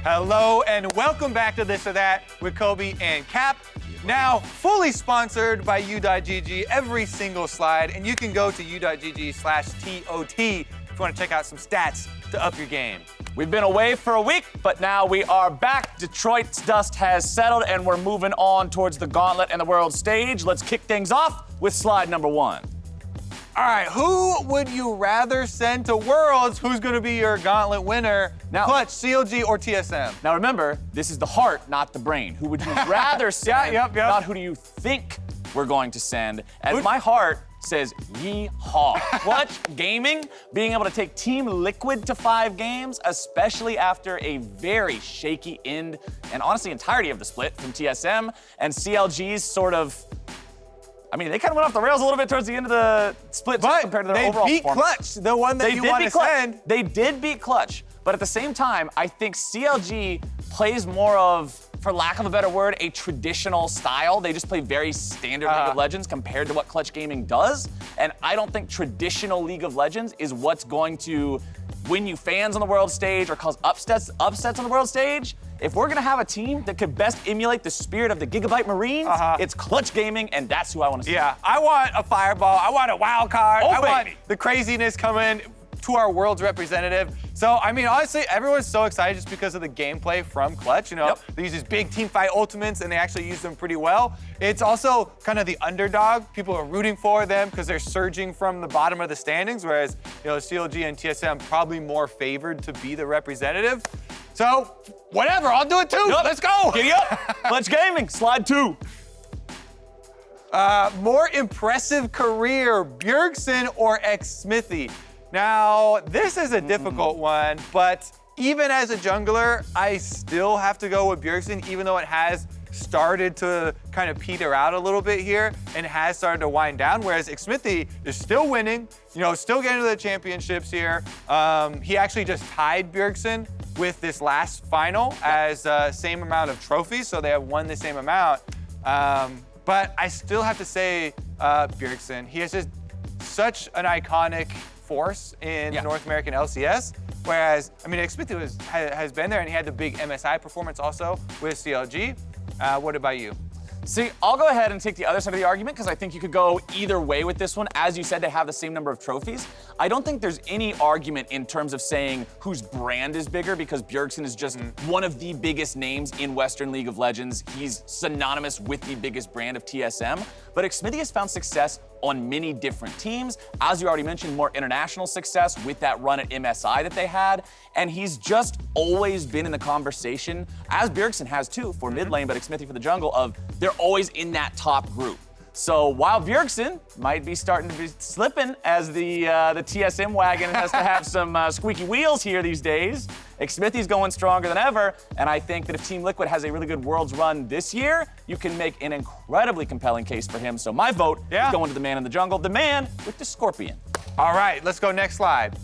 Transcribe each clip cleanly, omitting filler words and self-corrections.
Hello and welcome back to This or That with Kobe and Cap. Now fully sponsored by U.GG every single slide, and you can go to u.gg/TOT if you want to check out some stats to up your game. We've been away for a week, but now we are back. Detroit's dust has settled, and we're moving on towards the gauntlet and the world stage. Let's kick things off with slide number 1. All right, who would you rather send to Worlds? Who's going to be your gauntlet winner? Now- Clutch, CLG, or TSM? Now remember, this is the heart, not the brain. Who would you rather send, Yep. not who do you think we're going to send. And my heart says yee-haw. Clutch Gaming, being able to take Team Liquid to 5 games, especially after a very shaky end and honestly entirety of the split from TSM, and CLG's sort of, I mean, they kind of went off the rails a little bit towards the end of the split But compared to their they overall beat performance. Clutch, the one that you want to send. They did beat Clutch, but at the same time, I think CLG plays more of, for lack of a better word, a traditional style. They just play very standard League of Legends compared to what Clutch Gaming does. And I don't think traditional League of Legends is what's going to win you fans on the world stage or cause upsets on the world stage. If we're gonna have a team that could best emulate the spirit of the Gigabyte Marines, it's Clutch Gaming, and that's who I want to see. Yeah, I want a fireball. I want a wild card. Oh, I want baby. the craziness coming to our World's representative. So, I mean, honestly, everyone's so excited just because of the gameplay from Clutch. You know, they use these big team fight ultimates, and they actually use them pretty well. It's also kind of the underdog. People are rooting for them because they're surging from the bottom of the standings, whereas, you know, CLG and TSM probably more favored to be the representative. So, whatever, I'll do it too. Yup. Let's go. Giddy up. Clutch Gaming, slide 2. More impressive career, Bjergsen or Xmithie? Now, this is a difficult one, but even as a jungler, I still have to go with Bjergsen, even though it has started to kind of peter out a little bit here and has started to wind down, whereas Xmithie is still winning, you know, still getting to the championships here. He actually just tied Bjergsen with this last final as same amount of trophies, so they have won the same amount. But I still have to say Bjergsen. He has just such an iconic force in North American LCS, whereas, I mean, Xmithie has been there, and he had the big MSI performance also with CLG. What about you? See, I'll go ahead and take the other side of the argument because I think you could go either way with this one. As you said, they have the same number of trophies. I don't think there's any argument in terms of saying whose brand is bigger because Bjergsen is just one of the biggest names in Western League of Legends. He's synonymous with the biggest brand of TSM. But Xmithie has found success on many different teams. As you already mentioned, more international success with that run at MSI that they had. And he's just always been in the conversation, as Bjergsen has too, for mid lane, but Xmithie for the jungle, of they're always in that top group. So while Bjergsen might be starting to be slipping as the TSM wagon has to have some squeaky wheels here these days, Xmithie's going stronger than ever, and I think that if Team Liquid has a really good Worlds run this year, you can make an incredibly compelling case for him. So my vote is going to the man in the jungle, the man with the scorpion. All right, let's go next slide.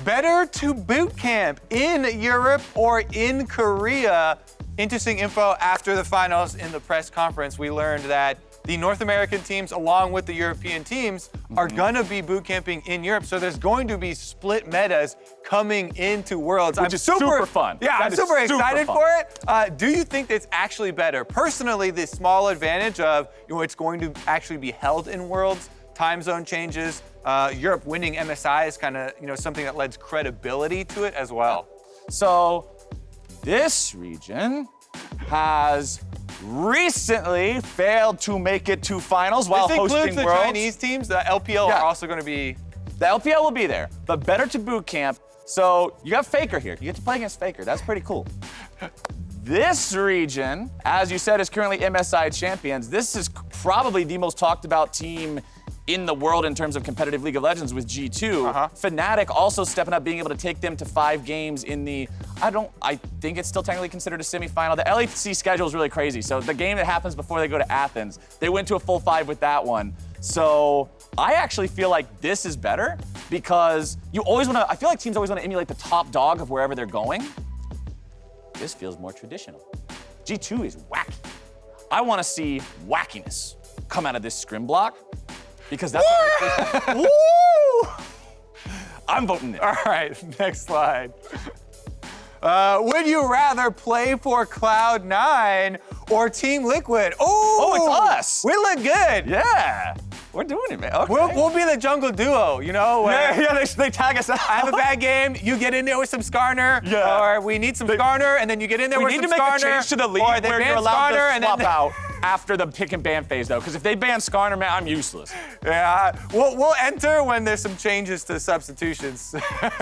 Better to boot camp in Europe or in Korea? Interesting info after the finals in the press conference. We learned that the North American teams, along with the European teams, are gonna be boot camping in Europe. So there's going to be split metas coming into Worlds. Which is super fun. Yeah, That I'm is super super excited fun. for it. Do you think it's actually better? Personally, the small advantage of, you know, it's going to actually be held in Worlds, time zone changes, Europe winning MSI is kind of, you know, something that lends credibility to it as well. So this region has recently failed to make it to finals while This includes hosting the Worlds. Chinese teams. The LPL are also going to be. The LPL will be there, but better to boot camp. So you got Faker here. You get to play against Faker. That's pretty cool. This region, as you said, is currently MSI champions. This is probably the most talked about team in the world in terms of competitive League of Legends with G2. Fnatic also stepping up, being able to take them to 5 games in the, I think it's still technically considered a semifinal. The LEC schedule is really crazy. So the game that happens before they go to Athens, they went to a full 5 with that one. So I actually feel like this is better because I feel like teams always want to emulate the top dog of wherever they're going. This feels more traditional. G2 is wacky. I want to see wackiness come out of this scrim block because that's what Woo! I'm voting this. All right, next slide. Would you rather play for Cloud9 or Team Liquid? Oh, it's us. We look good. Yeah. We're doing it, man. Okay. We'll be the jungle duo, you know? where they tag us out. I have a bad game, you get in there with some Skarner, Yeah. or we need some Skarner, and then you get in there We with need some to make Skarner. a change to the league or they where ban you're allowed Skarner, to and swap then out after the pick and ban phase, though. Because if they ban Skarner, man, I'm useless. Yeah, we'll enter when there's some changes to substitutions.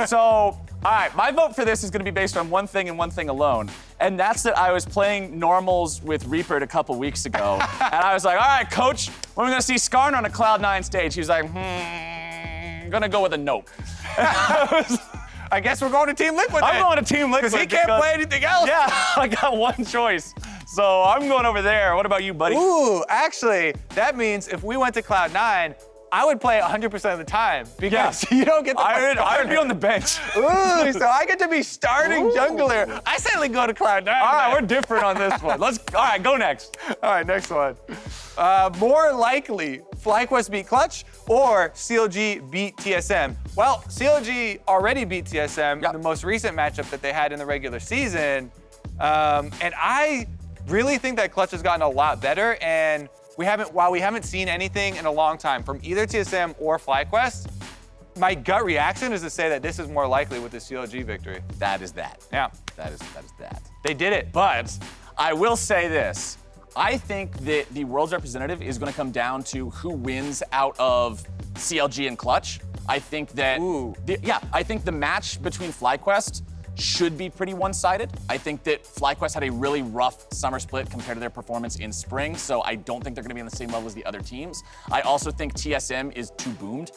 So, all right, my vote for this is going to be based on one thing and one thing alone. And that's that I was playing normals with Reaper a couple weeks ago. And I was like, all right, coach, when are we going to see Skarner on a Cloud9 stage? He was like, I'm going to go with a nope. I guess we're going to Team Liquid then. I'm going to Team Liquid Because he can't play anything else. Yeah, I got one choice. So I'm going over there. What about you, buddy? Ooh, actually, that means if we went to Cloud9, I would play 100% of the time because you don't get the I'd be on the bench. Ooh, so I get to be starting jungler. I certainly go to Cloud9. All right, we're different on this one. All right, go next. All right, next one. More likely, FlyQuest beat Clutch or CLG beat TSM? Well, CLG already beat TSM in the most recent matchup that they had in the regular season. And I really think that Clutch has gotten a lot better, and while we haven't seen anything in a long time from either TSM or FlyQuest, my gut reaction is to say that this is more likely with the CLG victory. That is that. Yeah. That is that. They did it. But I will say this. I think that the world's representative is going to come down to who wins out of CLG and Clutch. I think that I think the match between FlyQuest should be pretty one-sided. I think that FlyQuest had a really rough summer split compared to their performance in spring, so I don't think they're gonna be on the same level as the other teams. I also think TSM is too boomed.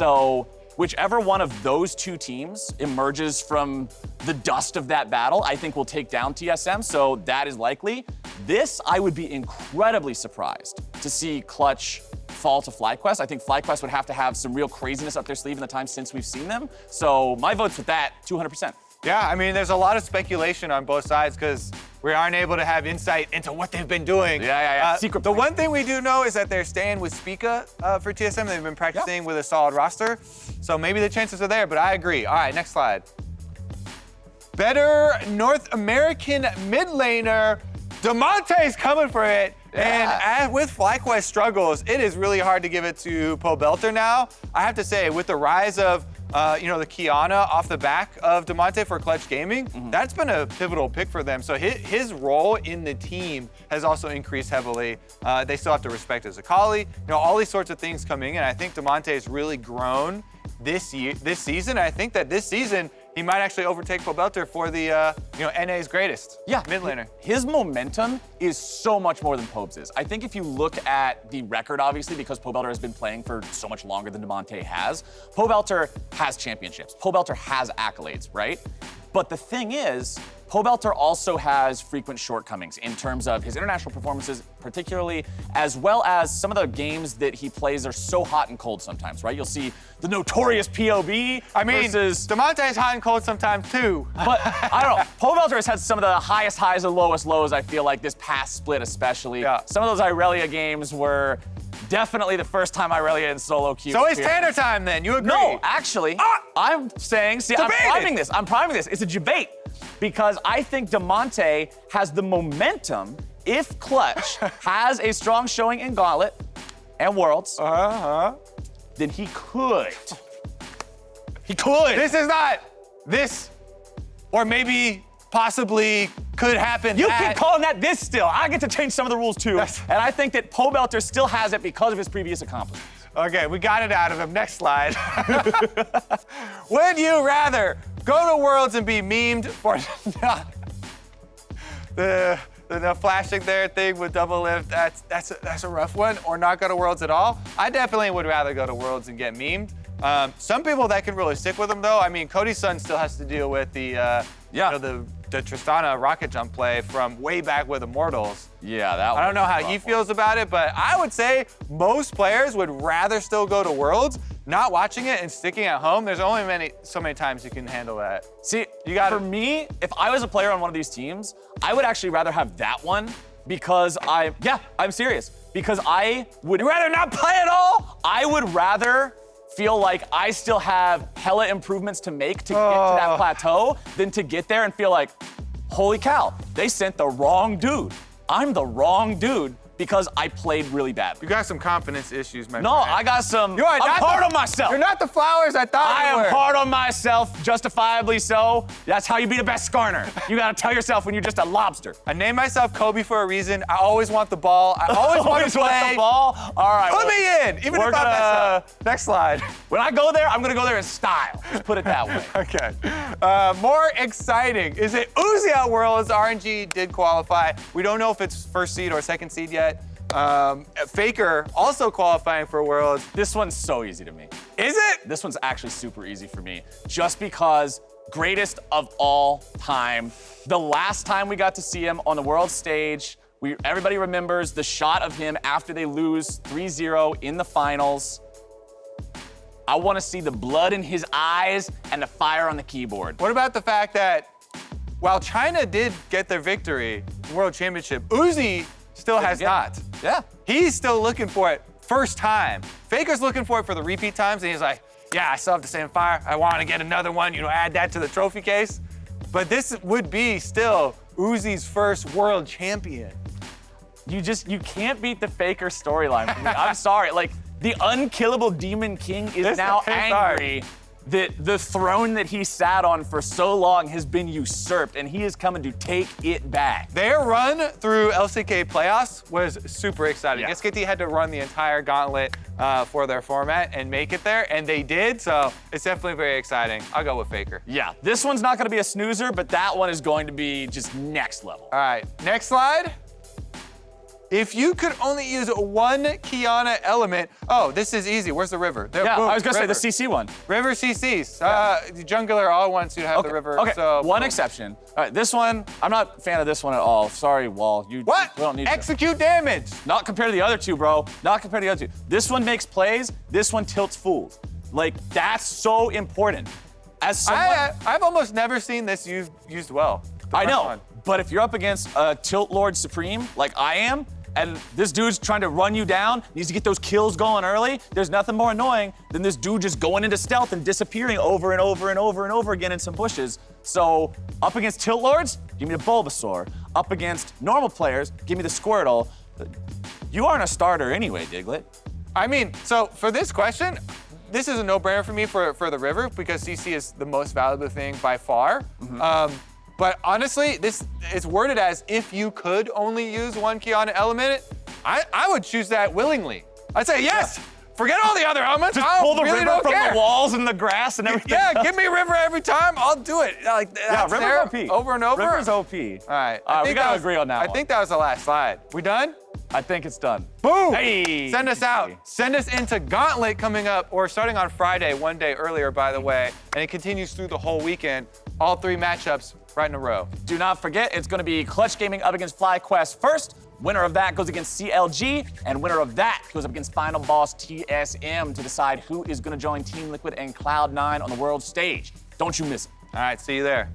So whichever one of those two teams emerges from the dust of that battle, I think will take down TSM, so that is likely. This, I would be incredibly surprised to see Clutch fall to FlyQuest. I think FlyQuest would have to have some real craziness up their sleeve in the time since we've seen them. So my vote's with that, 200%. Yeah, I mean, there's a lot of speculation on both sides because we aren't able to have insight into what they've been doing. Yeah. The one thing we do know is that they're staying with Spica for TSM. They've been practicing with a solid roster. So maybe the chances are there, but I agree. All right, next slide. Better North American mid laner. Damonte's coming for it. Yeah. And with FlyQuest struggles, it is really hard to give it to Pobelter now. I have to say, with the rise of the Kiana off the back of Damonte for Clutch Gaming, that's been a pivotal pick for them. So his role in the team has also increased heavily. They still have to respect his Akali, all these sorts of things coming in. I think Damonte has really grown this season. I think that this season he might actually overtake Pobelter for the NA's greatest mid laner. His momentum is so much more than Pob's is. I think if you look at the record, obviously, because Pobelter has been playing for so much longer than Damonte has, Pobelter has championships. Pobelter has accolades, right? But the thing is, Pobelter also has frequent shortcomings in terms of his international performances, particularly, as well as some of the games that he plays are so hot and cold sometimes, right? You'll see the notorious POB versus... Damonte's hot and cold sometimes too. But I don't know, Pobelter has had some of the highest highs and lowest lows, I feel like, this past split especially. Yeah. Some of those Irelia games were definitely the first time Irelia in solo queue. So it's Tanner time then, you agree? No, actually, I'm saying, I'm priming this. It's a debate because I think Damonte has the momentum if Clutch has a strong showing in Gauntlet and Worlds, then he could. He could. This or maybe possibly could happen. You keep calling that this still. I get to change some of the rules too. And I think that Pobelter still has it because of his previous accomplishments. Okay, we got it out of him. Next slide. Would you rather go to Worlds and be memed for the flashing there thing with double lift? That's a rough one. Or not go to Worlds at all? I definitely would rather go to Worlds and get memed. Some people that can really stick with them though. I mean, Cody's son still has to deal with the Tristana rocket jump play from way back with Immortals. Yeah, that I don't know how he feels about it, but I would say most players would rather still go to Worlds, not watching it and sticking at home. There's only so many times you can handle that. See, for me, if I was a player on one of these teams, I would actually rather have that one because I'm serious. Because I would rather not play at all. I would rather feel like I still have hella improvements to make to get to that plateau than to get there and feel like, holy cow, they sent the wrong dude. I'm the wrong dude because I played really bad. You got some confidence issues, my No, friend. I got some. You are I'm not hard the- on myself. You're not the flowers I thought I you were. am hard on myself, justifiably so. That's how you be the best skarner. You gotta tell yourself when you're just a lobster. I named myself Kobe for a reason. I always want the ball. I always want to play. the ball. All right. Put well, me in, even if I we're mess gonna- up. Next slide. When I go there, I'm gonna go there in style. Just put it that way. Okay. More exciting. Is it Uzi at Worlds? RNG did qualify. We don't know if it's first seed or second seed yet. Faker also qualifying for Worlds. This one's so easy to me. Is it? This one's actually super easy for me, just because greatest of all time. The last time we got to see him on the world stage, everybody remembers the shot of him after they lose 3-0 in the finals. I want to see the blood in his eyes and the fire on the keyboard. What about the fact that while China did get their victory, World Championship, Uzi still has not. Yeah. He's still looking for it first time. Faker's looking for it for the repeat times, and he's like, yeah, I still have the same fire. I want to get another one, add that to the trophy case. But this would be still Uzi's first world champion. You can't beat the Faker storyline for me. I'm sorry. Like, the unkillable Demon King is now angry that the throne that he sat on for so long has been usurped, and he is coming to take it back. Their run through LCK playoffs was super exciting. Yeah. SKT had to run the entire gauntlet for their format and make it there, and they did, so it's definitely very exciting. I'll go with Faker. Yeah, this one's not gonna be a snoozer, but that one is going to be just next level. All right, next slide. If you could only use one Kiana element, this is easy. Where's the river? There, Yeah, boom, I was gonna river. say the CC one. River CCs. The jungler all wants to have the river. Okay, So one exception. All right, this one, I'm not a fan of this one at all. Sorry, Wall. We don't need to. Execute damage. Not compared to the other two, bro. Not compared to the other two. This one makes plays, this one tilts fools. Like, that's so important. As someone, I've almost never seen this used well. The I first know, one. but if you're up against a Tilt Lord Supreme, like I am, and this dude's trying to run you down, needs to get those kills going early, there's nothing more annoying than this dude just going into stealth and disappearing over and over and over and over again in some bushes. So, up against Tilt Lords, give me the Bulbasaur. Up against normal players, give me the Squirtle. You aren't a starter anyway, Diglett. I mean, so for this question, this is a no-brainer for me for the river because CC is the most valuable thing by far. But honestly, this is worded as if you could only use one Kiana element, I would choose that willingly. I'd say yes. Forget all the other elements. Just I pull the really river don't from care. the walls and the grass and everything. Yeah, give me river every time. I'll do it. Like Yeah, that's there River's OP. over and over. River's OP. All right. We gotta agree on that I one. think that was the last slide. We done? I think it's done. Boom! Hey! Send us out. Send us into Gauntlet coming up, or starting on Friday, one day earlier, by the way, and it continues through the whole weekend. All 3 matchups right in a row. Do not forget, it's going to be Clutch Gaming up against FlyQuest first. Winner of that goes against CLG, and winner of that goes up against Final Boss TSM to decide who is going to join Team Liquid and Cloud9 on the world stage. Don't you miss it. All right, see you there.